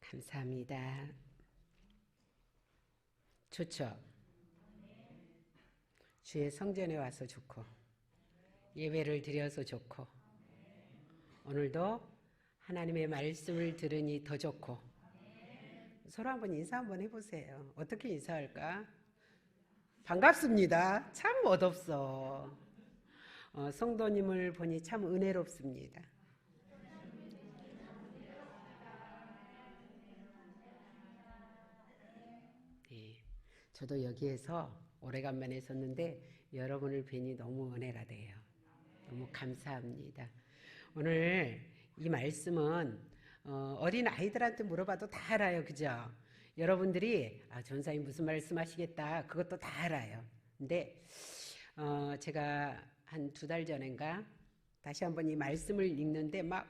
감사합니다. 좋죠? 주의 성전에 와서 좋고 예배를 드려서 좋고 오늘도 하나님의 말씀을 들으니 더 좋고 서로 한번 인사 한번 해보세요. 어떻게 인사할까? 반갑습니다. 참 멋없어. 성도님을 보니 참 은혜롭습니다. 네, 저도 여기에서 오래간만에 섰는데 여러분을 뵈니 너무 은혜가 돼요. 너무 감사합니다. 오늘 이 말씀은 어린 아이들한테 물어봐도 다 알아요. 그죠? 여러분들이 전사님 무슨 말씀 하시겠다 그것도 다 알아요. 근데 제가 한 2달 전인가 다시 한번 이 말씀을 읽는데 막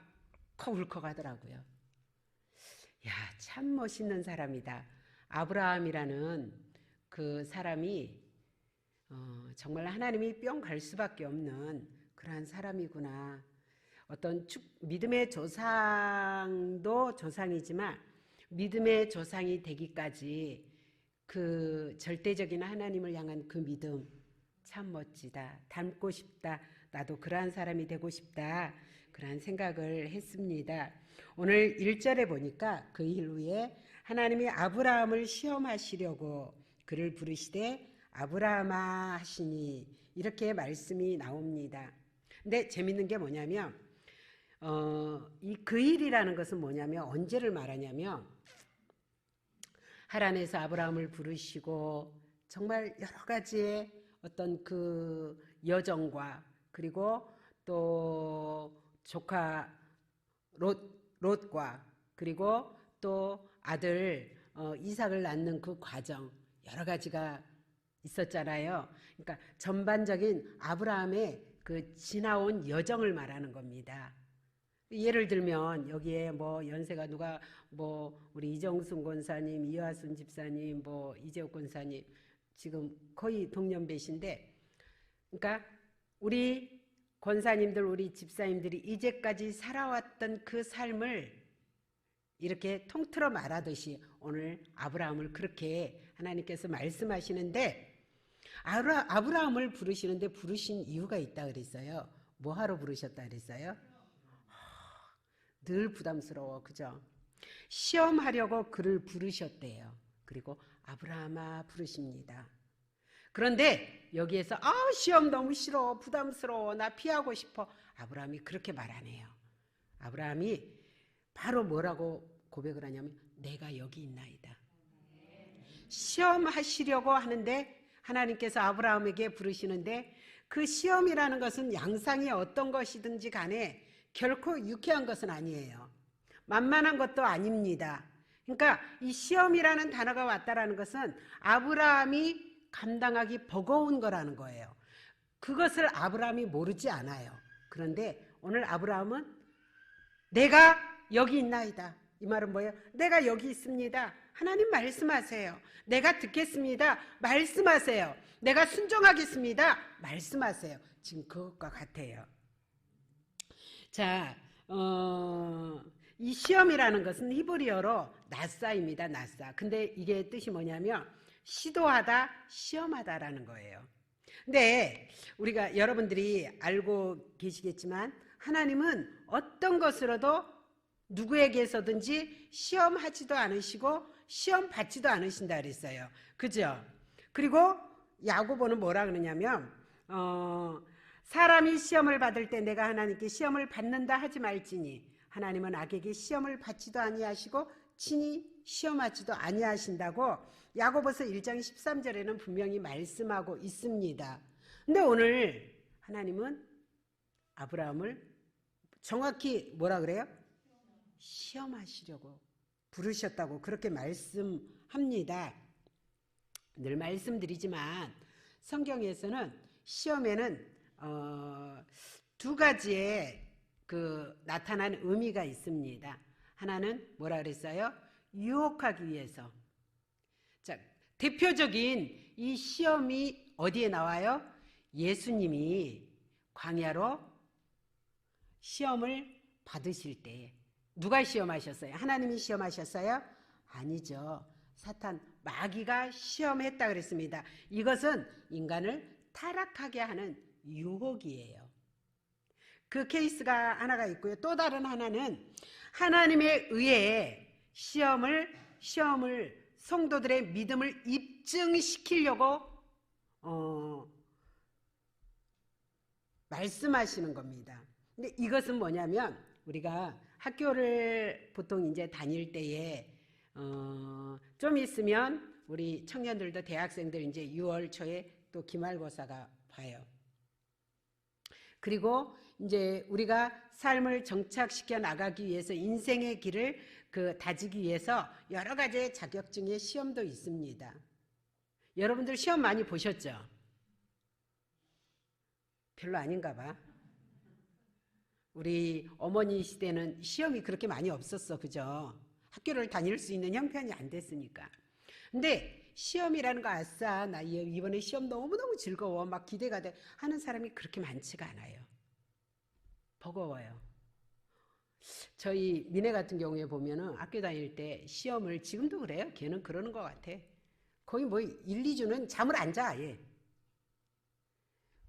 울컥 하더라고요. 야, 참 멋있는 사람이다. 아브라함이라는 그 사람이 정말 하나님이 뿅 갈 수밖에 없는 그러한 사람이구나. 어떤 믿음의 조상도 조상이지만 믿음의 조상이 되기까지 그 절대적인 하나님을 향한 그 믿음 참 멋지다. 닮고 싶다. 나도 그러한 사람이 되고 싶다. 그러한 생각을 했습니다. 오늘 1절에 보니까 그 일 후에 하나님이 아브라함을 시험하시려고 그를 부르시되 아브라함아 하시니 이렇게 말씀이 나옵니다. 근데 재밌는 게 뭐냐면 이 그 일이라는 것은 뭐냐면 언제를 말하냐면 하나님께서 아브라함을 부르시고 정말 여러 가지의 어떤 그 여정과 그리고 또 조카 롯과 그리고 또 아들 이삭을 낳는 그 과정 여러 가지가 있었잖아요. 그러니까 전반적인 아브라함의 그 지나온 여정을 말하는 겁니다. 예를 들면 여기에 뭐 연세가 누가 뭐 우리 이정순 권사님, 이화순 집사님, 뭐 이재욱 권사님 지금 거의 동년배신데, 그러니까 우리 권사님들, 우리 집사님들이 이제까지 살아왔던 그 삶을 이렇게 통틀어 말하듯이 오늘 아브라함을 그렇게 하나님께서 말씀하시는데 아브라함을 부르시는데 부르신 이유가 있다 그랬어요. 뭐하러 부르셨다 그랬어요? 늘 부담스러워. 그죠? 시험하려고 그를 부르셨대요. 그리고 아브라함아 부르십니다. 그런데 여기에서 시험 너무 싫어. 부담스러워. 나 피하고 싶어. 아브라함이 그렇게 말 안 해요. 아브라함이 바로 뭐라고 고백을 하냐면 내가 여기 있나이다. 시험하시려고 하는데 하나님께서 아브라함에게 부르시는데 그 시험이라는 것은 양상이 어떤 것이든지 간에 결코 유쾌한 것은 아니에요. 만만한 것도 아닙니다. 그러니까 이 시험이라는 단어가 왔다라는 것은 아브라함이 감당하기 버거운 거라는 거예요. 그것을 아브라함이 모르지 않아요. 그런데 오늘 아브라함은 내가 여기 있나이다. 이 말은 뭐예요? 내가 여기 있습니다. 하나님 말씀하세요. 내가 듣겠습니다. 말씀하세요. 내가 순종하겠습니다. 말씀하세요. 지금 그것과 같아요. 자, 이 시험이라는 것은 히브리어로 나사입니다. 나사. 근데 이게 뜻이 뭐냐면 시도하다, 시험하다라는 거예요. 근데 우리가 여러분들이 알고 계시겠지만 하나님은 어떤 것으로도 누구에게서든지 시험하지도 않으시고 시험 받지도 않으신다 그랬어요. 그죠? 그리고 야고보는 뭐라 그러냐면 사람이 시험을 받을 때 내가 하나님께 시험을 받는다 하지 말지니 하나님은 악에게 시험을 받지도 아니하시고 친히 시험하지도 아니하신다고 야고보서 1장 13절에는 분명히 말씀하고 있습니다. 근데 오늘 하나님은 아브라함을 정확히 뭐라 그래요? 시험하시려고 부르셨다고 그렇게 말씀합니다. 늘 말씀드리지만 성경에서는 시험에는 2가지의 그 나타난 의미가 있습니다. 하나는 뭐라 그랬어요? 유혹하기 위해서. 자, 대표적인 이 시험이 어디에 나와요? 예수님이 광야로 시험을 받으실 때 누가 시험하셨어요? 하나님이 시험하셨어요? 아니죠. 사탄, 마귀가 시험했다 그랬습니다. 이것은 인간을 타락하게 하는 유혹이에요. 그 케이스가 하나가 있고요. 또 다른 하나는 하나님에 의해 시험을 성도들의 믿음을 입증시키려고 말씀하시는 겁니다. 근데 이것은 뭐냐면 우리가 학교를 보통 이제 다닐 때에 좀 있으면 우리 청년들도 대학생들 이제 6월 초에 또 기말고사가 봐요. 그리고 이제 우리가 삶을 정착시켜 나가기 위해서 인생의 길을 다지기 위해서 여러 가지의 자격증의 시험도 있습니다. 여러분들 시험 많이 보셨죠? 별로 아닌가 봐. 우리 어머니 시대는 시험이 그렇게 많이 없었어. 그죠? 학교를 다닐 수 있는 형편이 안 됐으니까. 근데 시험이라는 거 아싸 나 이번에 시험 너무너무 즐거워 막 기대가 돼 하는 사람이 그렇게 많지가 않아요. 버거워요. 저희 미래 같은 경우에 보면은 학교 다닐 때 시험을 지금도 그래요. 걔는 그러는 것 같아. 거의 뭐 1, 2주는 잠을 안 자. 아예.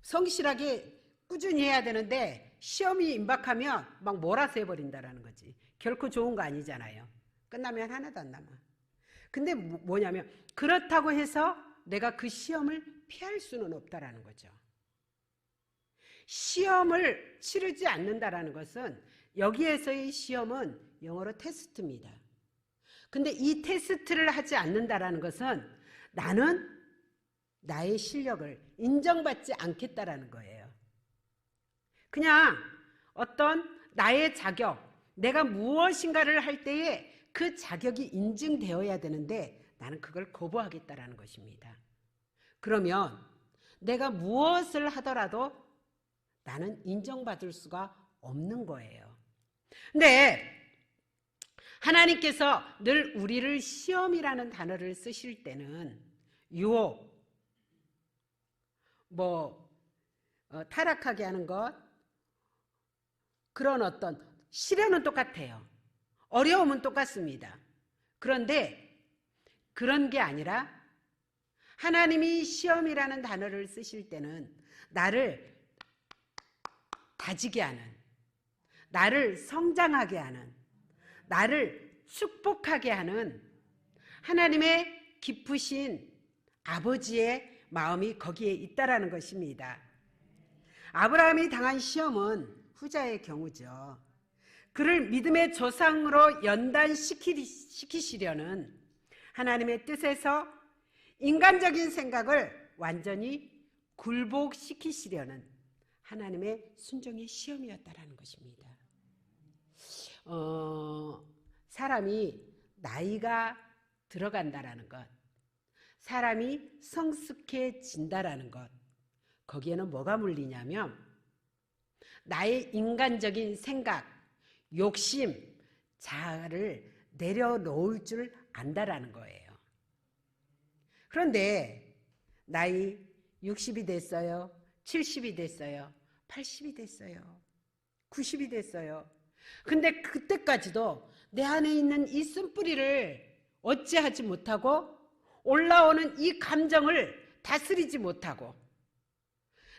성실하게 꾸준히 해야 되는데 시험이 임박하면 막 몰아서 해버린다라는 거지. 결코 좋은 거 아니잖아요. 끝나면 하나도 안 남아. 근데 뭐냐면 그렇다고 해서 내가 그 시험을 피할 수는 없다라는 거죠. 시험을 치르지 않는다라는 것은 여기에서의 시험은 영어로 테스트입니다. 근데 이 테스트를 하지 않는다라는 것은 나는 나의 실력을 인정받지 않겠다라는 거예요. 그냥 어떤 나의 자격, 내가 무엇인가를 할 때에 그 자격이 인증되어야 되는데 나는 그걸 거부하겠다라는 것입니다. 그러면 내가 무엇을 하더라도 나는 인정받을 수가 없는 거예요. 근데 하나님께서 늘 우리를 시험이라는 단어를 쓰실 때는 유혹, 타락하게 하는 것, 그런 어떤 시련은 똑같아요. 어려움은 똑같습니다. 그런데 그런 게 아니라 하나님이 시험이라는 단어를 쓰실 때는 나를 다지게 하는, 나를 성장하게 하는, 나를 축복하게 하는 하나님의 깊으신 아버지의 마음이 거기에 있다라는 것입니다. 아브라함이 당한 시험은 후자의 경우죠. 그를 믿음의 조상으로 연단시키시려는 하나님의 뜻에서 인간적인 생각을 완전히 굴복시키시려는 하나님의 순종의 시험이었다라는 것입니다. 사람이 나이가 들어간다라는 것, 사람이 성숙해진다라는 것, 거기에는 뭐가 물리냐면 나의 인간적인 생각, 욕심, 자아를 내려놓을 줄 안다라는 거예요. 그런데 나이 60이 됐어요, 70이 됐어요, 80이 됐어요, 90이 됐어요. 근데 그때까지도 내 안에 있는 이 쓴뿌리를 어찌하지 못하고 올라오는 이 감정을 다스리지 못하고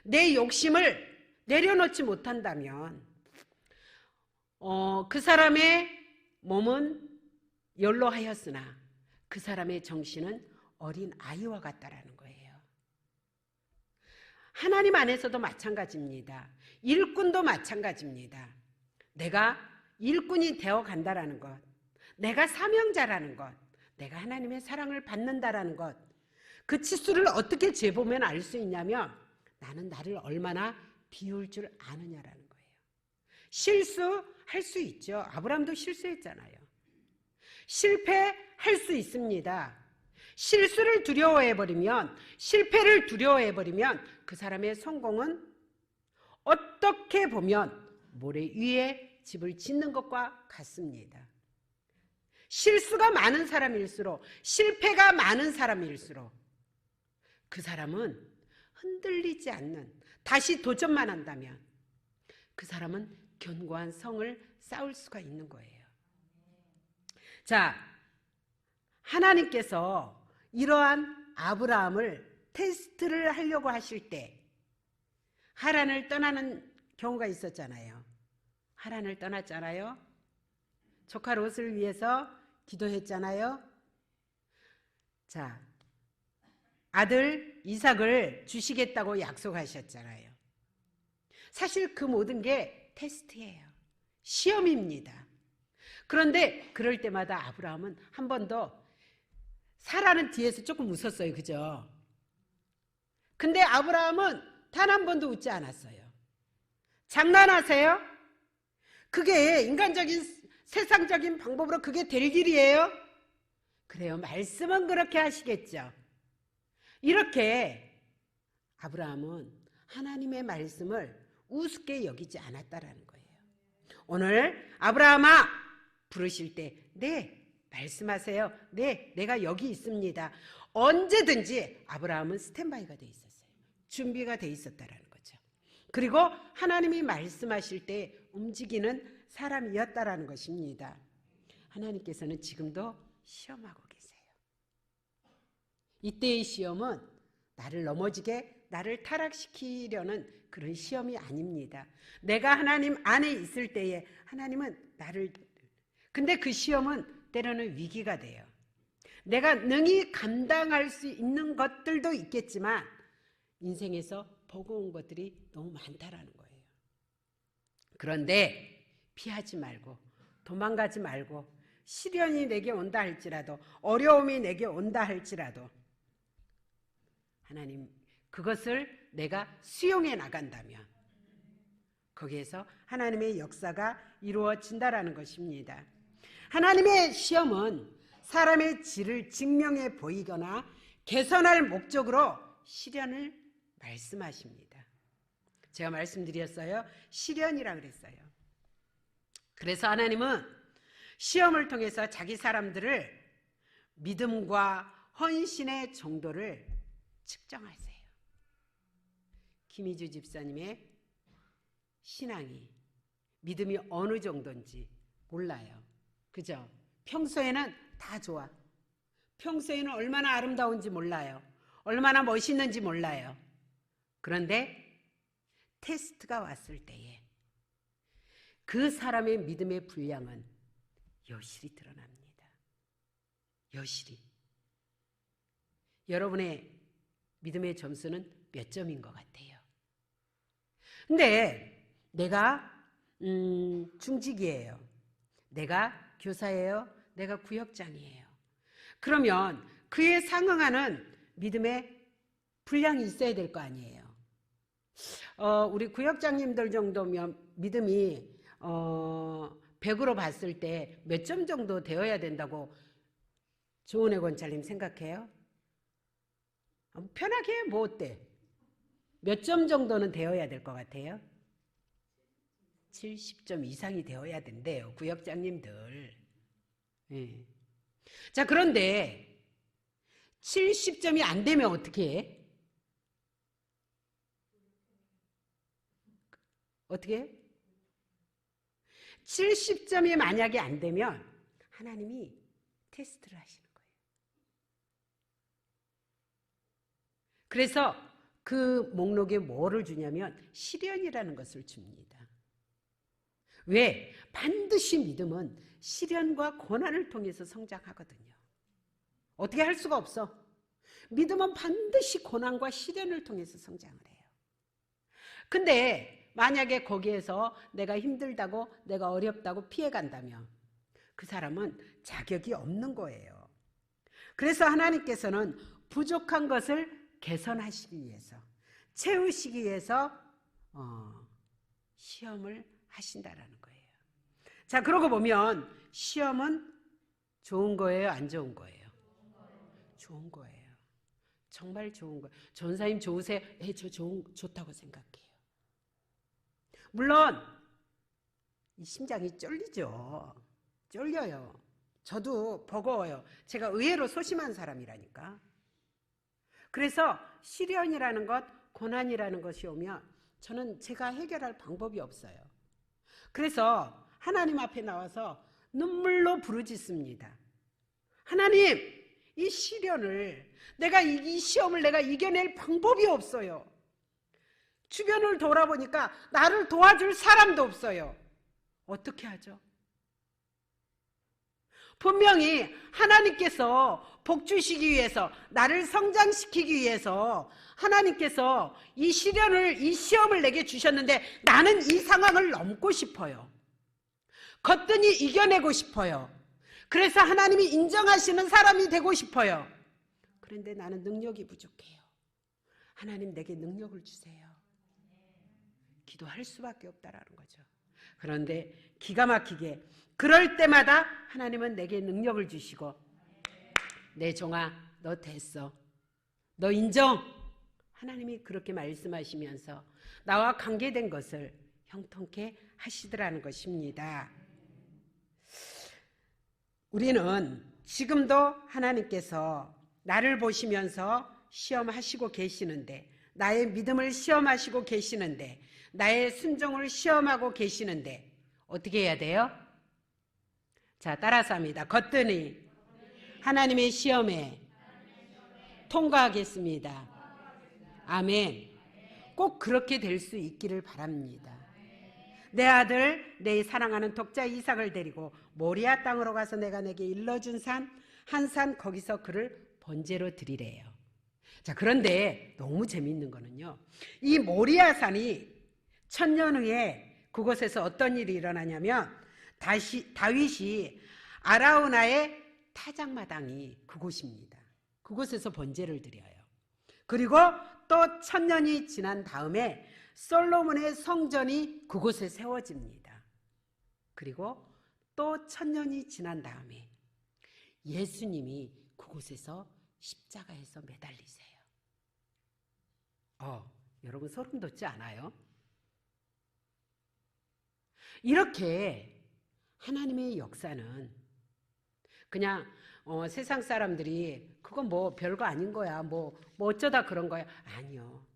내 욕심을 내려놓지 못한다면 그 사람의 몸은 연로하였으나 그 사람의 정신은 어린 아이와 같다라는 거예요. 하나님 안에서도 마찬가지입니다. 일꾼도 마찬가지입니다. 내가 일꾼이 되어 간다라는 것, 내가 사명자라는 것, 내가 하나님의 사랑을 받는다라는 것, 그 치수를 어떻게 재보면 알 수 있냐면 나는 나를 얼마나 비울 줄 아느냐라는 거예요. 실수할 수 있죠. 아브라함도 실수했잖아요. 실패할 수 있습니다. 실수를 두려워해버리면, 실패를 두려워해버리면 그 사람의 성공은 어떻게 보면 모래 위에 집을 짓는 것과 같습니다. 실수가 많은 사람일수록, 실패가 많은 사람일수록 그 사람은 흔들리지 않는, 다시 도전만 한다면 그 사람은 견고한 성을 쌓을 수가 있는 거예요. 자, 하나님께서 이러한 아브라함을 테스트를 하려고 하실 때 하란을 떠나는 경우가 있었잖아요. 하란을 떠났잖아요. 조카 롯을 위해서 기도했잖아요. 자, 아들 이삭을 주시겠다고 약속하셨잖아요. 사실 그 모든 게 테스트예요. 시험입니다. 그런데 그럴 때마다 아브라함은 한 번도, 사라는 뒤에서 조금 웃었어요. 그죠? 근데 아브라함은 단 한 번도 웃지 않았어요. 장난하세요? 그게 인간적인 세상적인 방법으로 그게 될 일이에요? 그래요. 말씀은 그렇게 하시겠죠. 이렇게 아브라함은 하나님의 말씀을 우습게 여기지 않았다라는 거예요. 오늘 아브라함아 부르실 때 네, 말씀하세요. 네, 내가 여기 있습니다. 언제든지 아브라함은 스탠바이가 돼 있었어요. 준비가 돼 있었다라는 거죠. 그리고 하나님이 말씀하실 때 움직이는 사람이었다라는 것입니다. 하나님께서는 지금도 시험하고 계세요. 이때의 시험은 나를 넘어지게, 나를 타락시키려는 그런 시험이 아닙니다. 내가 하나님 안에 있을 때에 하나님은 나를, 근데 그 시험은 때로는 위기가 돼요. 내가 능히 감당할 수 있는 것들도 있겠지만 인생에서 버거운 것들이 너무 많다라는 거예요. 그런데 피하지 말고 도망가지 말고 시련이 내게 온다 할지라도, 어려움이 내게 온다 할지라도 하나님 그것을 내가 수용해 나간다면 거기에서 하나님의 역사가 이루어진다라는 것입니다. 하나님의 시험은 사람의 질을 증명해 보이거나 개선할 목적으로 시련을 말씀하십니다. 제가 말씀드렸어요. 시련이라 그랬어요. 그래서 하나님은 시험을 통해서 자기 사람들을 믿음과 헌신의 정도를 측정하세요. 김희주 집사님의 신앙이, 믿음이 어느 정도인지 몰라요. 그죠? 평소에는 다 좋아. 평소에는 얼마나 아름다운지 몰라요. 얼마나 멋있는지 몰라요. 그런데 테스트가 왔을 때에 그 사람의 믿음의 분량은 여실히 드러납니다. 여실히. 여러분의 믿음의 점수는 몇 점인 것 같아요? 근데 내가 중직이에요. 내가 교사예요. 내가 구역장이에요. 그러면 그에 상응하는 믿음의 분량이 있어야 될 거 아니에요. 우리 구역장님들 정도면 믿음이 100으로 봤을 때 몇 점 정도 되어야 된다고 조은혜 권찰님 생각해요? 편하게 뭐 어때? 몇 점 정도는 되어야 될 것 같아요? 70점 이상이 되어야 된대요. 구역장님들. 네. 자, 그런데 70점이 안 되면 어떻게 해? 어떻게 해? 70점이 만약에 안 되면 하나님이 테스트를 하시는 거예요. 그래서 그 목록에 뭐를 주냐면 시련이라는 것을 줍니다. 왜? 반드시 믿음은 시련과 고난을 통해서 성장하거든요. 어떻게 할 수가 없어. 믿음은 반드시 고난과 시련을 통해서 성장을 해요. 근데 만약에 거기에서 내가 힘들다고, 내가 어렵다고 피해간다면 그 사람은 자격이 없는 거예요. 그래서 하나님께서는 부족한 것을 개선하시기 위해서, 채우시기 위해서 시험을 하신다라는 거예요. 자, 그러고 보면 시험은 좋은 거예요? 안 좋은 거예요? 좋은 거예요. 정말 좋은 거예요. 전사님 좋으세요? 네, 저 좋다고 생각해요. 물론 이 심장이 쫄리죠. 쫄려요. 저도 버거워요. 제가 의외로 소심한 사람이라니까. 그래서 시련이라는 것, 고난이라는 것이 오면 저는 제가 해결할 방법이 없어요. 그래서 하나님 앞에 나와서 눈물로 부르짖습니다. 하나님, 이 시련을 이 시험을 내가 이겨낼 방법이 없어요. 주변을 돌아보니까 나를 도와줄 사람도 없어요. 어떻게 하죠? 분명히 하나님께서 복 주시기 위해서, 나를 성장시키기 위해서 하나님께서 이 시험을 내게 주셨는데 나는 이 상황을 넘고 싶어요. 거뜬히 이겨내고 싶어요. 그래서 하나님이 인정하시는 사람이 되고 싶어요. 그런데 나는 능력이 부족해요. 하나님, 내게 능력을 주세요. 기도할 수밖에 없다라는 거죠. 그런데 기가 막히게 그럴 때마다 하나님은 내게 능력을 주시고, 내 종아, 너 됐어. 너 인정. 하나님이 그렇게 말씀하시면서 나와 관계된 것을 형통케 하시더라는 것입니다. 우리는 지금도 하나님께서 나를 보시면서 시험하시고 계시는데, 나의 믿음을 시험하시고 계시는데, 나의 순종을 시험하고 계시는데 어떻게 해야 돼요? 자, 따라서 합니다. 거뜬히 하나님의 시험에 통과하겠습니다. 아멘. 꼭 그렇게 될 수 있기를 바랍니다. 내 아들, 내 사랑하는 독자 이삭을 데리고 모리아 땅으로 가서 내가 내게 일러준 산, 한 산, 거기서 그를 번제로 드리래요. 자, 그런데 너무 재미있는 거는요, 이 모리아 산이 천년 후에 그곳에서 어떤 일이 일어나냐면, 다윗이 아라우나의 타작마당이 그곳입니다. 그곳에서 번제를 드려요. 그리고 또 천년이 지난 다음에 솔로몬의 성전이 그곳에 세워집니다. 그리고 또 천년이 지난 다음에 예수님이 그곳에서 십자가에서 매달리세요. 여러분 소름 돋지 않아요? 이렇게 하나님의 역사는 그냥 세상 사람들이 그건 뭐 별거 아닌 거야, 뭐 어쩌다 그런 거야. 아니요.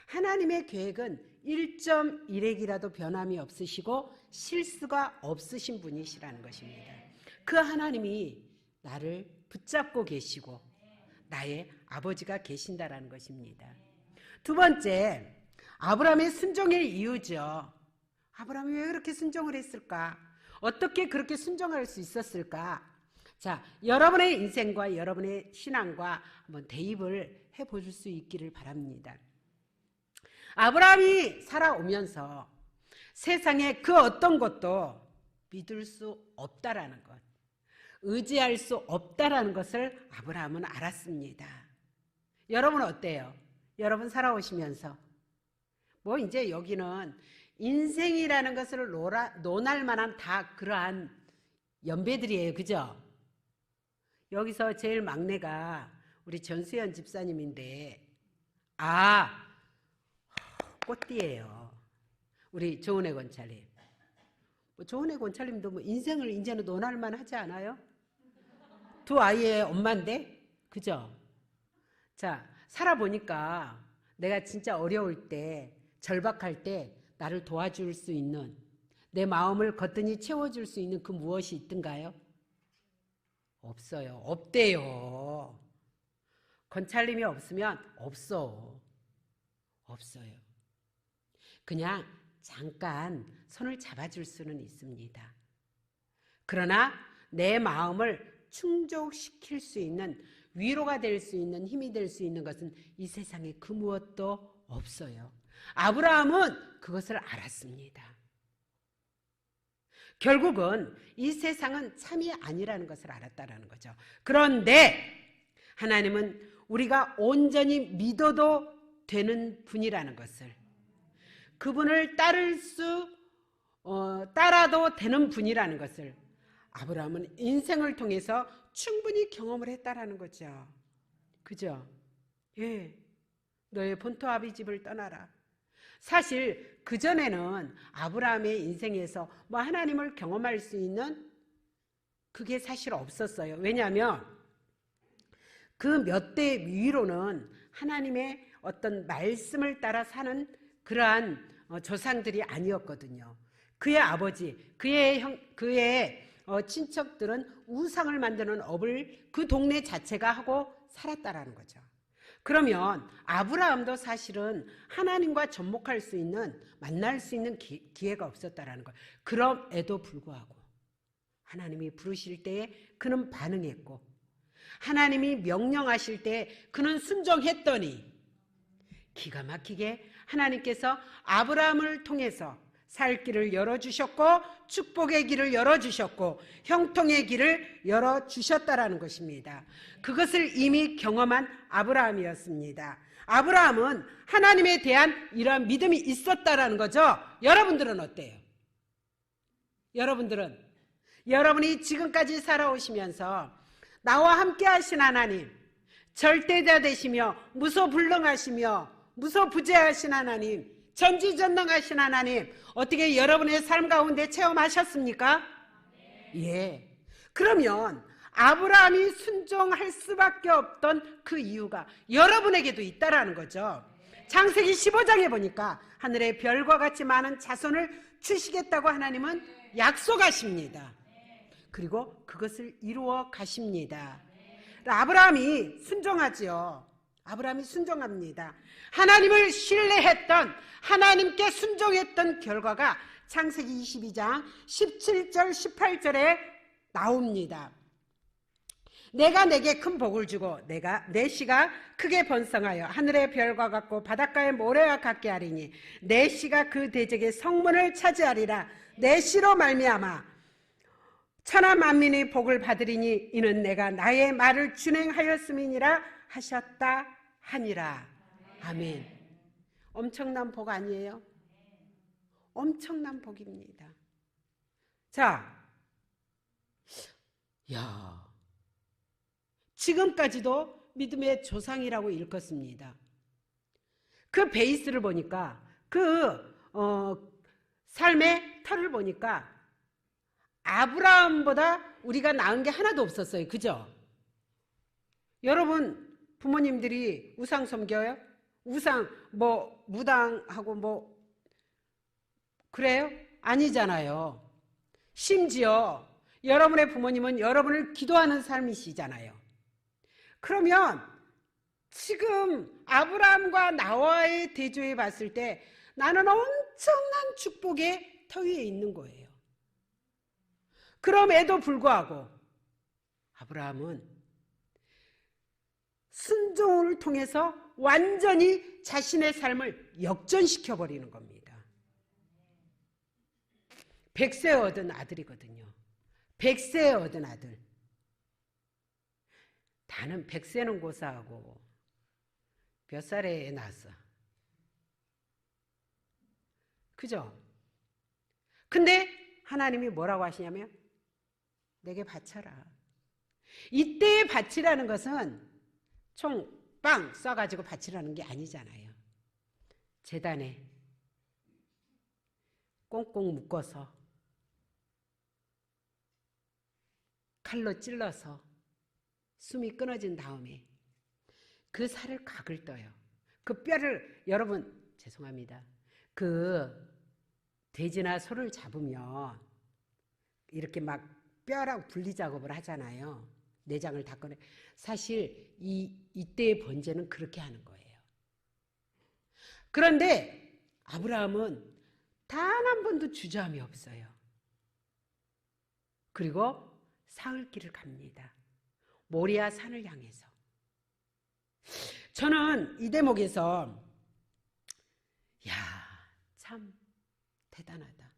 하나님의 계획은 1.1핵이라도 변함이 없으시고 실수가 없으신 분이시라는 것입니다. 그 하나님이 나를 붙잡고 계시고 나의 아버지가 계신다라는 것입니다. 두 번째, 아브라함의 순종의 이유죠. 아브라함이 왜 그렇게 순종을 했을까? 어떻게 그렇게 순종할 수 있었을까? 자, 여러분의 인생과 여러분의 신앙과 한번 대입을 해보실 수 있기를 바랍니다. 아브라함이 살아오면서 세상에 그 어떤 것도 믿을 수 없다라는 것, 의지할 수 없다라는 것을 아브라함은 알았습니다. 여러분 어때요? 여러분 살아오시면서 뭐 이제 여기는 인생이라는 것을 논할 만한 다 그러한 연배들이에요. 그죠? 여기서 제일 막내가 우리 전수연 집사님인데, 꽃띠예요. 우리 조은혜 권찰님. 조은혜 권찰님도 뭐 인생을 이제는 논할 만하지 않아요? 두 아이의 엄마인데, 그죠? 자, 살아보니까 내가 진짜 어려울 때, 절박할 때 나를 도와줄 수 있는, 내 마음을 거뜬히 채워줄 수 있는 그 무엇이 있던가요? 없어요. 없대요. 권찰님이 없으면 없어요. 그냥 잠깐 손을 잡아줄 수는 있습니다. 그러나 내 마음을 충족시킬 수 있는, 위로가 될 수 있는, 힘이 될 수 있는 것은 이 세상에 그 무엇도 없어요. 아브라함은 그것을 알았습니다. 결국은 이 세상은 참이 아니라는 것을 알았다라는 거죠. 그런데 하나님은 우리가 온전히 믿어도 되는 분이라는 것을, 그분을 따라도 되는 분이라는 것을 아브라함은 인생을 통해서 충분히 경험을 했다라는 거죠. 그죠? 예. 너의 본토 아비 집을 떠나라. 사실 그전에는 아브라함의 인생에서 뭐 하나님을 경험할 수 있는 그게 사실 없었어요. 왜냐하면 그 몇 대 위로는 하나님의 어떤 말씀을 따라 사는 그러한 조상들이 아니었거든요. 그의 아버지, 그의 친척들은 우상을 만드는 업을 그 동네 자체가 하고 살았다라는 거죠. 그러면 아브라함도 사실은 하나님과 접목할 수 있는, 만날 수 있는 기회가 없었다라는 거예요. 그럼에도 불구하고 하나님이 부르실 때에 그는 반응했고, 하나님이 명령하실 때 그는 순종했더니 기가 막히게 하나님께서 아브라함을 통해서 살 길을 열어주셨고, 축복의 길을 열어주셨고, 형통의 길을 열어주셨다라는 것입니다. 그것을 이미 경험한 아브라함이었습니다. 아브라함은 하나님에 대한 이러한 믿음이 있었다라는 거죠. 여러분들은 어때요? 여러분이 지금까지 살아오시면서 나와 함께 하신 하나님, 절대자 되시며 무소불능하시며 무소부재하신 하나님, 전지전능하신 하나님, 어떻게 여러분의 삶 가운데 체험하셨습니까? 예. 그러면 아브라함이 순종할 수밖에 없던 그 이유가 여러분에게도 있다라는 거죠. 창세기 15장에 보니까 하늘의 별과 같이 많은 자손을 주시겠다고 하나님은 약속하십니다. 그리고 그것을 이루어 가십니다. 아브라함이 순종하지요. 아브라함이 순종합니다. 하나님을 신뢰했던, 하나님께 순종했던 결과가 창세기 22장 17절 18절에 나옵니다. 내가 내게 큰 복을 주고 내 씨가 크게 번성하여 하늘의 별과 같고 바닷가의 모래와 같게 하리니 내 씨가 그 대적의 성문을 차지하리라. 내 씨로 말미암아 천하 만민의 복을 받으리니 이는 내가 나의 말을 준행하였음이니라 하셨다 하니라. 아멘. 엄청난 복 아니에요? 엄청난 복입니다. 자, 지금까지도 믿음의 조상이라고 일컫습니다. 그 베이스를 보니까, 삶의 터를 보니까 아브라함보다 우리가 나은 게 하나도 없었어요. 그죠? 여러분 부모님들이 우상 섬겨요? 우상 무당하고 그래요? 아니잖아요. 심지어 여러분의 부모님은 여러분을 기도하는 삶이시잖아요. 그러면 지금 아브라함과 나와의 대조해 봤을 때 나는 엄청난 축복의 터 위에 있는 거예요. 그럼에도 불구하고 아브라함은 순종을 통해서 완전히 자신의 삶을 역전시켜버리는 겁니다. 100세에 얻은 아들이거든요. 100세에 얻은 아들. 나는 100세는 고사하고 몇 살에 낳았어? 그죠? 근데 하나님이 뭐라고 하시냐면 내게 바쳐라. 이때의 바치라는 것은 총 빵 쏴가지고 바치라는 게 아니잖아요. 제단에 꽁꽁 묶어서 칼로 찔러서 숨이 끊어진 다음에 그 살을 각을 떠요. 그 뼈를, 여러분 죄송합니다. 그 돼지나 소를 잡으면 이렇게 막 뼈랑 분리 작업을 하잖아요. 내장을 다 꺼내. 사실 이때의 번제는 그렇게 하는 거예요. 그런데 아브라함은 단 한 번도 주저함이 없어요. 그리고 사흘길을 갑니다. 모리아 산을 향해서. 저는 이 대목에서 참 대단하다.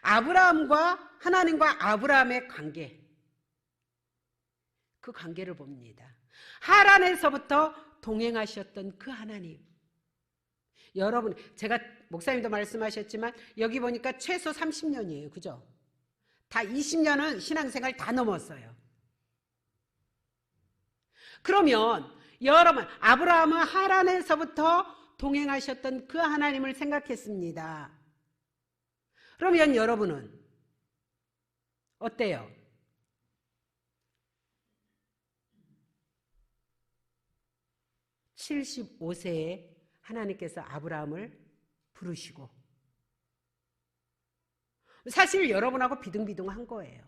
하나님과 아브라함의 관계, 그 관계를 봅니다. 하란에서부터 동행하셨던 그 하나님. 여러분, 제가 목사님도 말씀하셨지만 여기 보니까 최소 30년이에요. 그죠? 다 20년은 신앙생활 다 넘었어요. 그러면 여러분, 아브라함은 하란에서부터 동행하셨던 그 하나님을 생각했습니다. 그러면 여러분은 어때요? 75세에 하나님께서 아브라함을 부르시고 사실 여러분하고 비등비등한 거예요.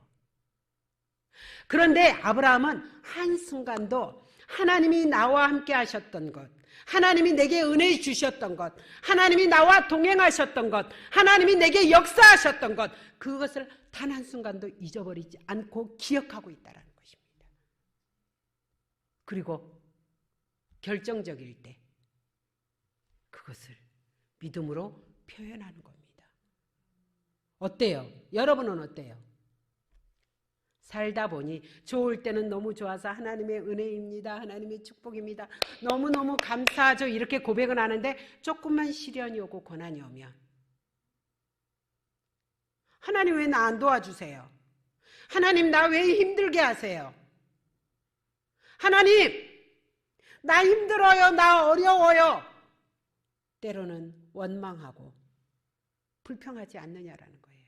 그런데 아브라함은 한순간도 하나님이 나와 함께 하셨던 것, 하나님이 내게 은혜 주셨던 것, 하나님이 나와 동행하셨던 것, 하나님이 내게 역사하셨던 것, 그것을 단 한순간도 잊어버리지 않고 기억하고 있다는 것입니다. 그리고 결정적일 때 그것을 믿음으로 표현하는 겁니다. 어때요? 여러분은 어때요? 살다 보니 좋을 때는 너무 좋아서 하나님의 은혜입니다. 하나님의 축복입니다. 너무너무 감사하죠. 이렇게 고백은 하는데 조금만 시련이 오고 고난이 오면 하나님 왜 나 안 도와주세요? 하나님 나 왜 힘들게 하세요? 하나님 나 힘들어요. 나 어려워요. 때로는 원망하고 불평하지 않느냐라는 거예요.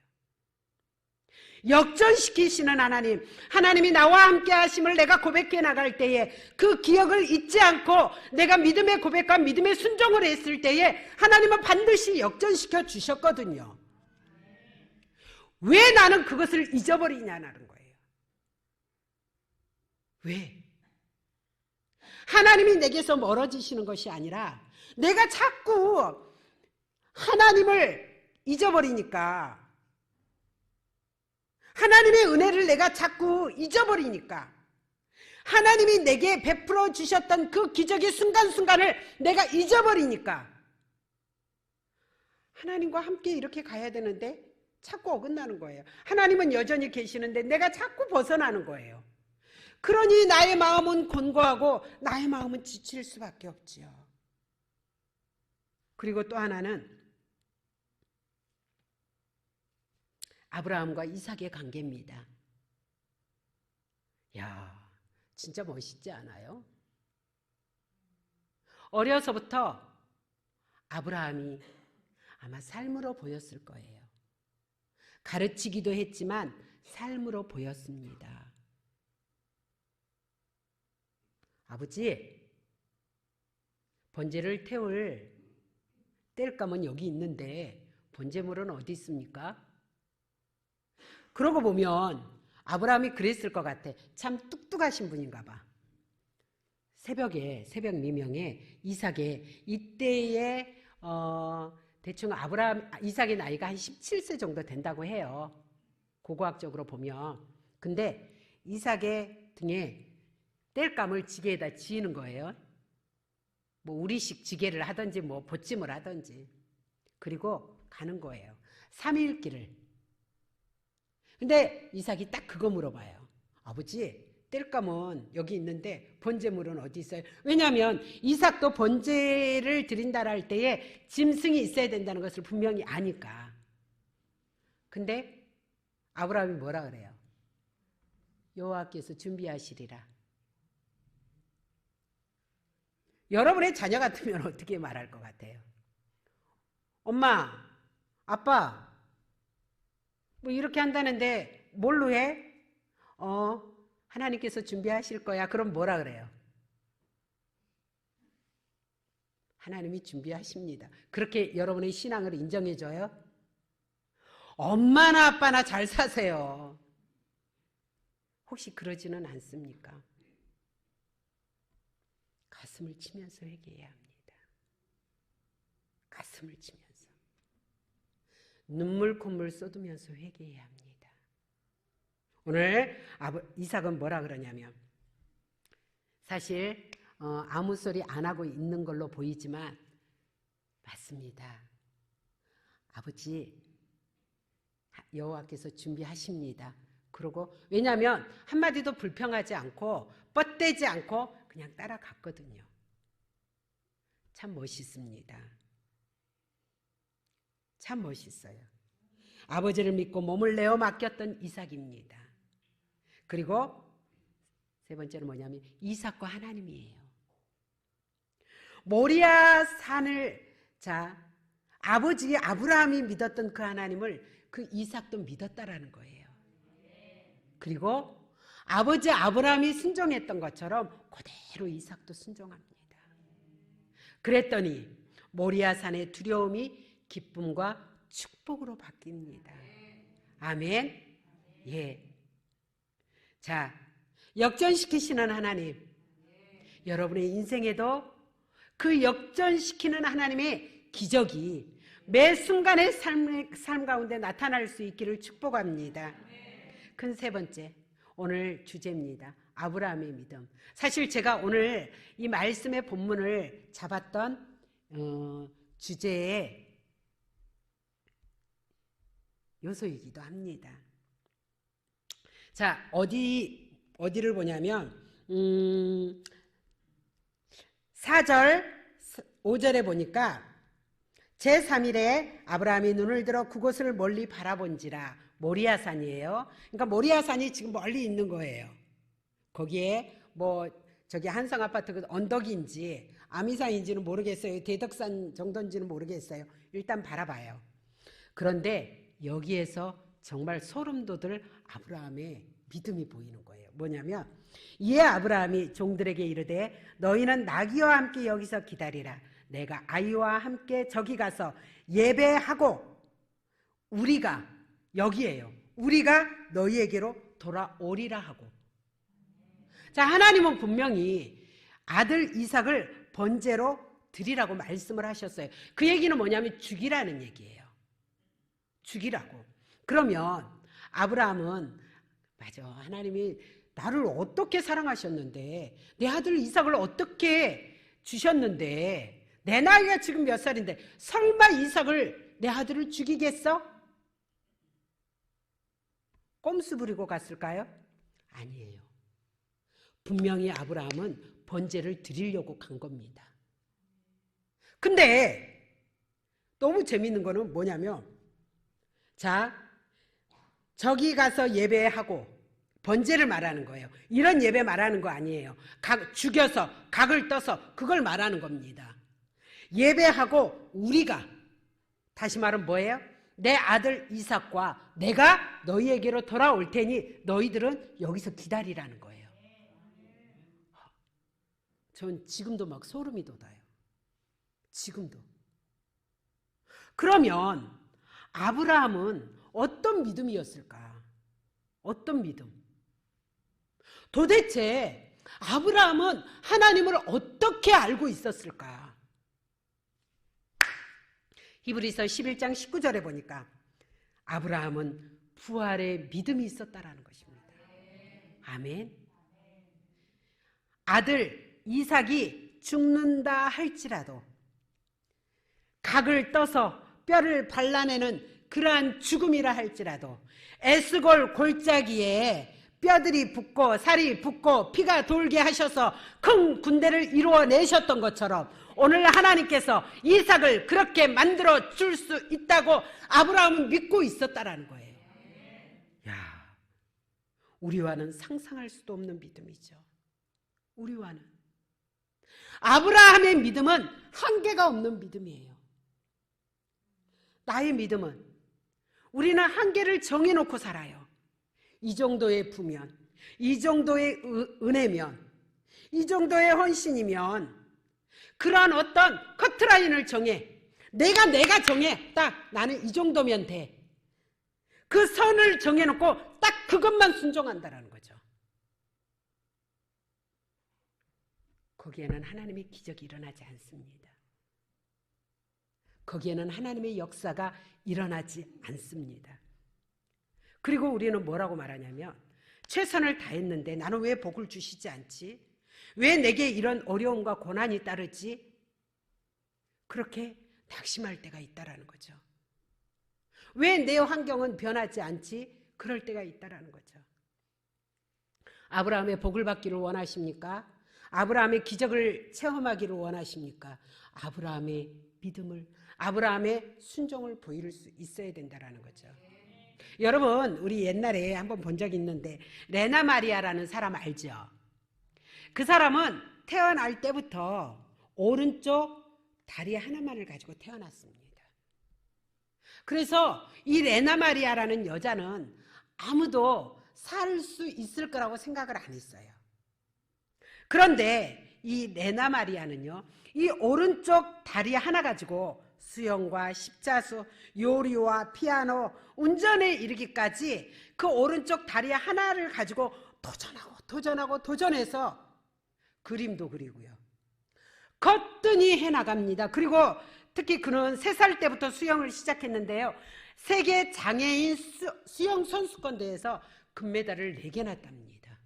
역전시키시는 하나님, 하나님이 나와 함께 하심을 내가 고백해 나갈 때에 그 기억을 잊지 않고 내가 믿음의 고백과 믿음의 순종을 했을 때에 하나님은 반드시 역전시켜 주셨거든요. 왜 나는 그것을 잊어버리냐는 거예요. 왜? 하나님이 내게서 멀어지시는 것이 아니라 내가 자꾸 하나님을 잊어버리니까, 하나님의 은혜를 내가 자꾸 잊어버리니까, 하나님이 내게 베풀어 주셨던 그 기적의 순간순간을 내가 잊어버리니까 하나님과 함께 이렇게 가야 되는데 자꾸 어긋나는 거예요. 하나님은 여전히 계시는데 내가 자꾸 벗어나는 거예요. 그러니 나의 마음은 곤고하고 나의 마음은 지칠 수밖에 없지요. 그리고 또 하나는 아브라함과 이삭의 관계입니다. 야, 진짜 멋있지 않아요? 어려서부터 아브라함이 아마 삶으로 보였을 거예요. 가르치기도 했지만 삶으로 보였습니다. 아버지, 번제를 태울 뗄감은 여기 있는데 번제물은 어디 있습니까? 그러고 보면 아브라함이 그랬을 것 같아. 참 뚝뚝하신 분인가 봐. 새벽 미명에 이삭의 이때에 대충 이삭의 나이가 한 17세 정도 된다고 해요. 고고학적으로 보면. 근데 이삭의 등에 땔감을 지게에다 지는 거예요. 뭐 우리식 지게를 하든지 뭐 보찜을 하든지. 그리고 가는 거예요. 3일 길을. 근데 이삭이 딱 그거 물어봐요. 아버지, 땔감은 여기 있는데 번제물은 어디 있어요? 왜냐하면 이삭도 번제를 드린다라 할 때에 짐승이 있어야 된다는 것을 분명히 아니까. 근데 아브라함이 뭐라 그래요? 여호와께서 준비하시리라. 여러분의 자녀 같으면 어떻게 말할 것 같아요? 엄마, 아빠, 뭐 이렇게 한다는데 뭘로 해? 하나님께서 준비하실 거야. 그럼 뭐라 그래요? 하나님이 준비하십니다. 그렇게 여러분의 신앙을 인정해줘요? 엄마나 아빠나 잘 사세요. 혹시 그러지는 않습니까? 가슴을 치면서 회개해야 합니다. 가슴을 치면서. 눈물 콧물 쏟으면서 회개해야 합니다. 오늘 이삭은 뭐라 그러냐면, 사실 아무 소리 안 하고 있는 걸로 보이지만 맞습니다. 아버지, 여호와께서 준비하십니다. 그러고 왜냐하면 한마디도 불평하지 않고 뻗대지 않고 그냥 따라갔거든요. 참 멋있습니다. 참 멋있어요. 아버지를 믿고 몸을 내어 맡겼던 이삭입니다. 그리고 세 번째는 뭐냐면 이삭과 하나님이에요. 모리아 산을 아버지 아브라함이 믿었던 그 하나님을 그 이삭도 믿었다라는 거예요. 그리고 아버지 아브라함이 순종했던 것처럼 그대로 이삭도 순종합니다. 그랬더니 모리아 산의 두려움이 기쁨과 축복으로 바뀝니다. 아멘. 예. 자, 역전시키시는 하나님. 여러분의 인생에도 그 역전시키는 하나님의 기적이 매 순간의 삶 가운데 나타날 수 있기를 축복합니다. 큰 세 번째, 오늘 주제입니다. 아브라함의 믿음. 사실 제가 오늘 이 말씀의 본문을 잡았던 주제의 요소이기도 합니다. 자, 어디를 보냐면 4절 5절에 보니까 제3일에 아브라함이 눈을 들어 그곳을 멀리 바라본지라. 모리아산이에요. 그러니까 모리아산이 지금 멀리 있는 거예요. 거기에 뭐 저기 한성 아파트 그 언덕인지 아미산인지는 모르겠어요. 대덕산 정도인지는 모르겠어요. 일단 바라봐요. 그런데 여기에서 정말 소름 돋을 아브라함의 믿음이 보이는 거예요. 뭐냐면 이에 아브라함이 종들에게 이르되 너희는 나귀와 함께 여기서 기다리라. 내가 아이와 함께 저기 가서 예배하고 우리가 여기에요. 우리가 너희에게로 돌아오리라 하고. 자, 하나님은 분명히 아들 이삭을 번제로 드리라고 말씀을 하셨어요. 그 얘기는 뭐냐면 죽이라는 얘기예요. 죽이라고. 그러면 아브라함은 맞아. 하나님이 나를 어떻게 사랑하셨는데 내 아들 이삭을 어떻게 주셨는데 내 나이가 지금 몇 살인데 설마 이삭을 내 아들을 죽이겠어? 꼼수 부리고 갔을까요? 아니에요. 분명히 아브라함은 번제를 드리려고 간 겁니다. 근데 너무 재밌는 거는 뭐냐면 자, 저기 가서 예배하고 번제를 말하는 거예요. 이런 예배 말하는 거 아니에요. 죽여서 각을 떠서 그걸 말하는 겁니다. 예배하고 우리가 다시 말하면 뭐예요? 내 아들 이삭과 내가 너희에게로 돌아올 테니 너희들은 여기서 기다리라는 거예요. 전 지금도 막 소름이 돋아요. 지금도. 그러면 아브라함은 어떤 믿음이었을까? 어떤 믿음? 도대체 아브라함은 하나님을 어떻게 알고 있었을까? 히브리서 11장 19절에 보니까 아브라함은 부활의 믿음이 있었다라는 것입니다. 아멘. 아들 이삭이 죽는다 할지라도 각을 떠서 뼈를 발라내는 그러한 죽음이라 할지라도 에스골 골짜기에 뼈들이 붙고 살이 붙고 피가 돌게 하셔서 큰 군대를 이루어내셨던 것처럼 오늘 하나님께서 이삭을 그렇게 만들어 줄 수 있다고 아브라함은 믿고 있었다라는 거예요. 야, 우리와는 상상할 수도 없는 믿음이죠. 우리와는. 아브라함의 믿음은 한계가 없는 믿음이에요. 나의 믿음은 우리는 한계를 정해놓고 살아요. 이 정도의 부면, 이 정도의 은혜면, 이 정도의 헌신이면 그런 어떤 커트라인을 정해. 내가 정해. 딱 나는 이 정도면 돼. 그 선을 정해놓고 딱 그것만 순종한다라는 거죠. 거기에는 하나님의 기적이 일어나지 않습니다. 거기에는 하나님의 역사가 일어나지 않습니다. 그리고 우리는 뭐라고 말하냐면 최선을 다했는데 나는 왜 복을 주시지 않지? 왜 내게 이런 어려움과 고난이 따르지? 그렇게 낙심할 때가 있다라는 거죠. 왜 내 환경은 변하지 않지? 그럴 때가 있다라는 거죠. 아브라함의 복을 받기를 원하십니까? 아브라함의 기적을 체험하기를 원하십니까? 아브라함의 믿음을, 아브라함의 순종을 보일 수 있어야 된다라는 거죠. 여러분, 우리 옛날에 한번 본 적이 있는데 레나 마리아라는 사람 알죠? 그 사람은 태어날 때부터 오른쪽 다리 하나만을 가지고 태어났습니다. 그래서 이 레나 마리아라는 여자는 아무도 살 수 있을 거라고 생각을 안 했어요. 그런데 이 레나 마리아는요, 이 오른쪽 다리 하나 가지고 수영과 십자수, 요리와 피아노, 운전에 이르기까지 그 오른쪽 다리 하나를 가지고 도전해서 그림도 그리고요. 거뜬히 해나갑니다. 그리고 특히 그는 3살 때부터 수영을 시작했는데요. 세계 장애인 수영 선수권 대회에서 금메달을 4개나 땁니다.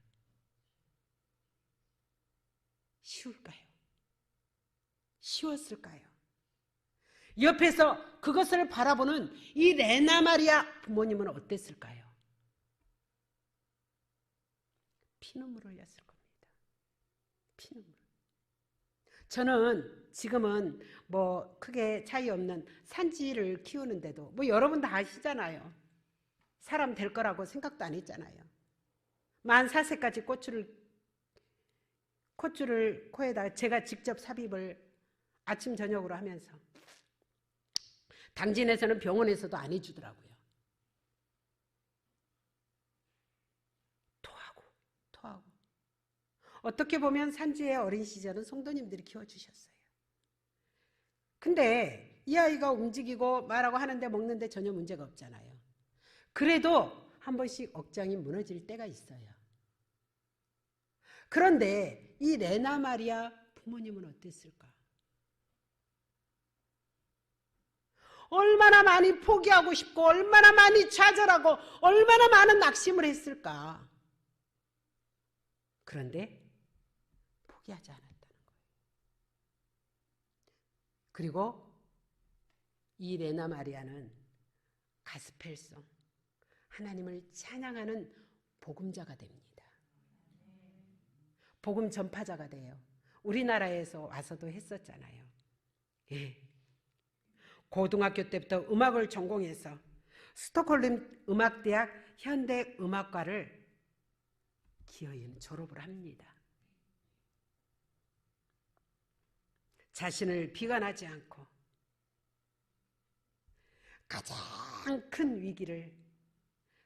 쉬울까요? 쉬웠을까요? 옆에서 그것을 바라보는 이 레나 마리아 부모님은 어땠을까요? 피눈물을 흘렸을 겁니다. 피눈물. 저는 지금은 뭐 크게 차이 없는 산지를 키우는데도 뭐 여러분 다 아시잖아요. 사람 될 거라고 생각도 안 했잖아요. 만 4세까지 콧줄을 코에다 제가 직접 삽입을 아침 저녁으로 하면서 당진에서는 병원에서도 안 해주더라고요. 토하고 어떻게 보면 산지의 어린 시절은 성도님들이 키워주셨어요. 근데 이 아이가 움직이고 말하고 하는데 먹는데 전혀 문제가 없잖아요. 그래도 한 번씩 억장이 무너질 때가 있어요. 그런데 이 레나 마리아 부모님은 어땠을까? 얼마나 많이 포기하고 싶고 얼마나 많이 좌절하고 얼마나 많은 낙심을 했을까? 그런데 포기하지 않았다는 거예요. 그리고 이 레나 마리아는 가스펠성, 하나님을 찬양하는 복음자가 됩니다. 복음 전파자가 돼요. 우리나라에서 와서도 했었잖아요. 예. 고등학교 때부터 음악을 전공해서 스톡홀름 음악대학 현대음악과를 기어이 졸업을 합니다. 자신을 비관하지 않고 가장 큰 위기를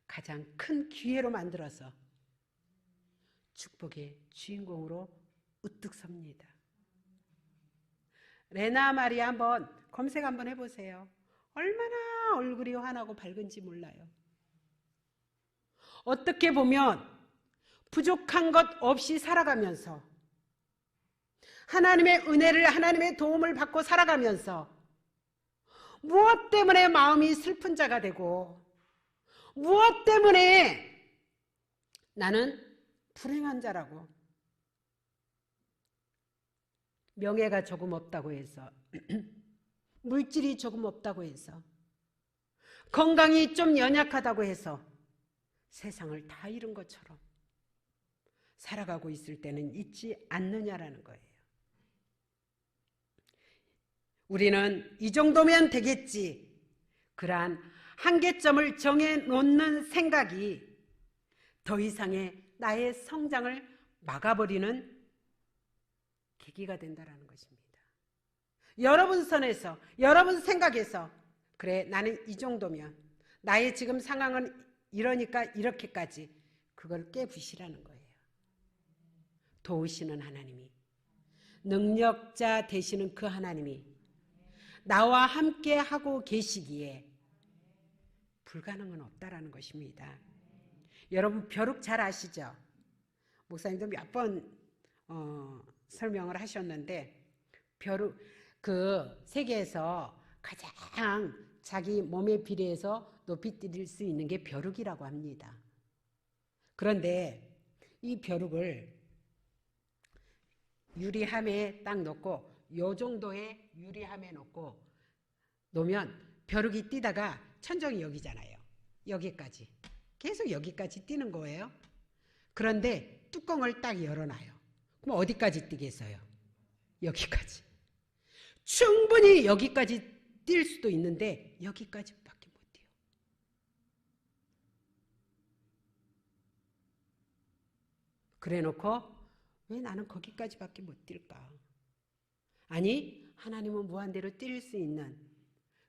가장 큰 기회로 만들어서 축복의 주인공으로 우뚝 섭니다. 레나 마리아 한번 검색 한번 해보세요. 얼마나 얼굴이 환하고 밝은지 몰라요. 어떻게 보면 부족한 것 없이 살아가면서 하나님의 은혜를 하나님의 도움을 받고 살아가면서 무엇 때문에 마음이 슬픈 자가 되고 무엇 때문에 나는 불행한 자라고 명예가 조금 없다고 해서 물질이 조금 없다고 해서 건강이 좀 연약하다고 해서 세상을 다 잃은 것처럼 살아가고 있을 때는 있지 않느냐라는 거예요. 우리는 이 정도면 되겠지. 그러한 한계점을 정해놓는 생각이 더 이상의 나의 성장을 막아버리는 계기가 된다는 것입니다. 여러분 선에서, 여러분 생각에서 그래 나는 이 정도면 나의 지금 상황은 이러니까 이렇게까지 그걸 깨부시라는 거예요. 도우시는 하나님이 능력자 되시는 그 하나님이 나와 함께 하고 계시기에 불가능은 없다라는 것입니다. 여러분 벼룩 잘 아시죠? 목사님도 몇 번 설명을 하셨는데 벼룩 그 세계에서 가장 자기 몸에 비례해서 높이 뛸 수 있는 게 벼룩이라고 합니다. 그런데 이 벼룩을 유리함에 딱 놓고 요 정도의 유리함에 놓으면 벼룩이 뛰다가 천정이 여기잖아요. 여기까지. 계속 여기까지 뛰는 거예요. 그런데 뚜껑을 딱 열어놔요. 그럼 어디까지 뛰겠어요? 여기까지. 충분히 여기까지 뛸 수도 있는데 여기까지밖에 못 뛰어. 그래놓고 왜 나는 거기까지밖에 못 뛸까? 아니 하나님은 무한대로 뛸 수 있는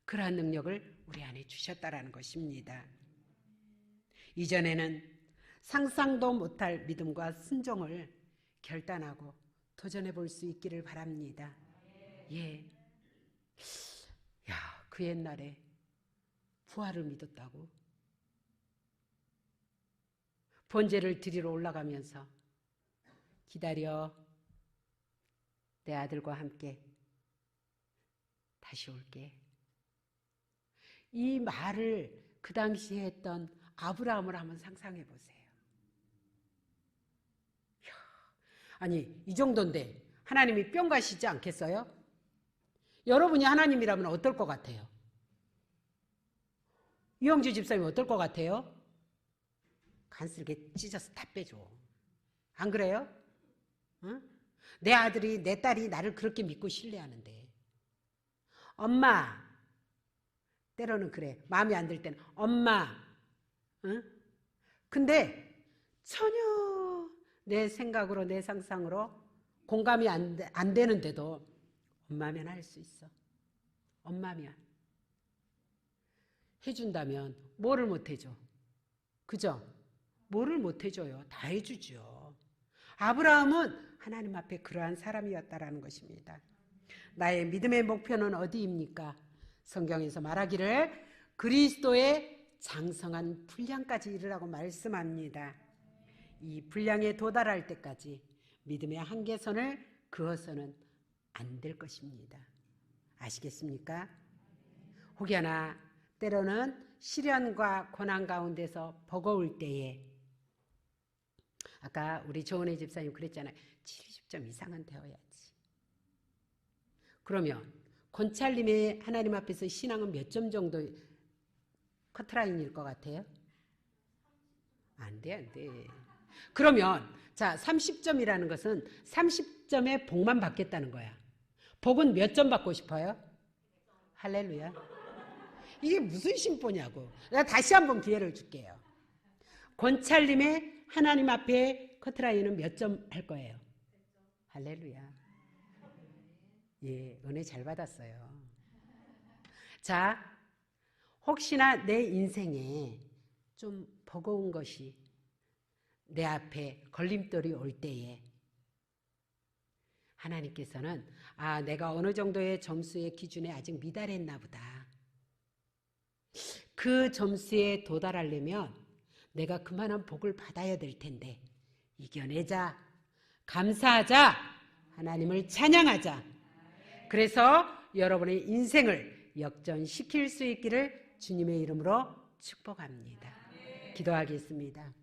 그러한 능력을 우리 안에 주셨다라는 것입니다. 이전에는 상상도 못할 믿음과 순종을 결단하고 도전해 볼 수 있기를 바랍니다. 예. 야, 그 옛날에 부활을 믿었다고. 번제를 드리러 올라가면서 기다려, 내 아들과 함께 다시 올게. 이 말을 그 당시에 했던 아브라함을 한번 상상해 보세요. 아니, 이 정도인데 하나님이 뿅 가시지 않겠어요? 여러분이 하나님이라면 어떨 것 같아요? 이영주 집사님 어떨 것 같아요? 간슬게 찢어서 다 빼줘. 안 그래요? 응? 내 아들이, 내 딸이 나를 그렇게 믿고 신뢰하는데. 엄마, 때로는 그래. 마음에 안 들 때는 엄마. 응? 근데 전혀 내 생각으로, 내 상상으로 공감이 안 되는데도 엄마면 할 수 있어. 엄마면. 해준다면 뭐를 못 해줘? 그죠? 뭐를 못 해줘요? 다 해주죠. 아브라함은 하나님 앞에 그러한 사람이었다라는 것입니다. 나의 믿음의 목표는 어디입니까? 성경에서 말하기를 그리스도의 장성한 분량까지 이르라고 말씀합니다. 이 분량에 도달할 때까지 믿음의 한계선을 그어서는 안 될 것입니다. 아시겠습니까? 혹여나 때로는 시련과 고난 가운데서 버거울 때에 아까 우리 조은혜 집사님 그랬잖아요. 70점 이상은 되어야지. 그러면 권찰님의 하나님 앞에서 신앙은 몇 점 정도 커트라인일 것 같아요? 안 돼, 안 돼. 그러면 자, 30점이라는 것은 30점의 복만 받겠다는 거야. 복은 몇 점 받고 싶어요? 할렐루야. 이게 무슨 심보냐고. 내가 다시 한번 기회를 줄게요. 권찰님의 하나님 앞에 커트라인은 몇 점 할 거예요? 할렐루야. 예, 은혜 잘 받았어요. 자, 혹시나 내 인생에 좀 버거운 것이 내 앞에 걸림돌이 올 때에 하나님께서는 내가 어느 정도의 점수의 기준에 아직 미달했나 보다. 그 점수에 도달하려면 내가 그만한 복을 받아야 될 텐데 이겨내자, 감사하자, 하나님을 찬양하자. 그래서 여러분의 인생을 역전시킬 수 있기를 주님의 이름으로 축복합니다. 기도하겠습니다.